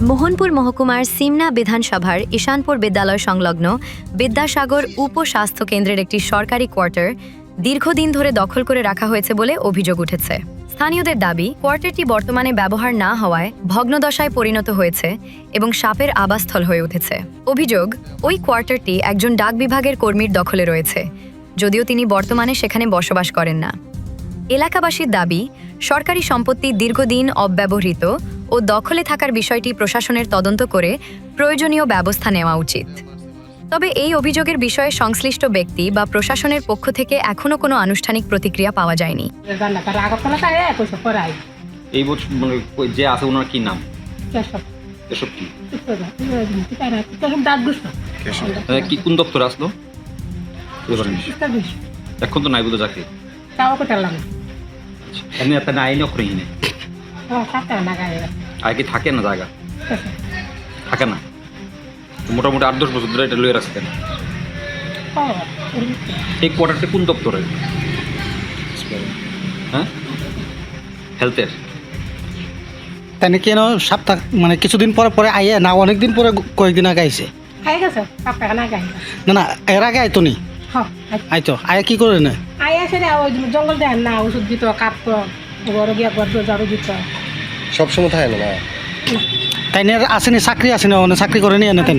মোহনপুর মহকুমার সিমনা বিধানসভার ঈশানপুর বিদ্যালয় সংলগ্ন বিদ্যাসাগর উপস্বাস্থ্য কেন্দ্রের একটি সরকারি কোয়ার্টার দীর্ঘদিন ধরে দখল করে রাখা হয়েছে বলে অভিযোগ উঠেছে। স্থানীয়দের দাবি, কোয়ার্টারটি বর্তমানে ব্যবহার না হওয়ায় ভগ্নদশায় পরিণত হয়েছে এবং সাপের আবাসস্থল হয়ে উঠেছে। অভিযোগ, ওই কোয়ার্টারটি একজন ডাক বিভাগের কর্মীর দখলে রয়েছে, যদিও তিনি বর্তমানে সেখানে বসবাস করেন না। এলাকাবাসীর দাবি, সরকারি সম্পত্তি দীর্ঘদিন অব্যবহৃত ও দখলে থাকার বিষয়টি প্রশাসনের তদন্ত করে প্রয়োজনীয় ব্যবস্থা নেওয়া উচিত। তবে এই অভিযোগের বিষয়ে সংশ্লিষ্ট ব্যক্তি বা প্রশাসনের পক্ষ থেকে এখনো কোনো আনুষ্ঠানিক প্রতিক্রিয়া পাওয়া যায়নি। এই বছর যে আছে ওনার কি নাম? এসব কি কি কোন দপ্তর আসলো এখন তো নাই বুঝে যাকে এমনি একটা আইন অক্ষরহীন আর কি থাকে না জায়গা থাকে না মোটামুটি 8-10 বছর ধরে এটা লয়ে রাখছে কেন? এই কোয়ার্টারটা কোন দপ্তরের? হ্যাঁ, হেলথের। তাই কেন সপ্তাহ মানে কিছুদিন পরে পরে আইয়ে না অনেকদিন পরে কয়েকদিন আগে আইছে? না না এর আগে আইতো নি? আইতো আয়া কি করে না? জঙ্গল দেয় না, ওষুধ দিত, কাঁপতো, বড় গিয়া ঝাড়ু দিত, সবসময় থাকে না। তাই আসেনি চাকরি আসেনি, চাকরি করে নি এনে তাই?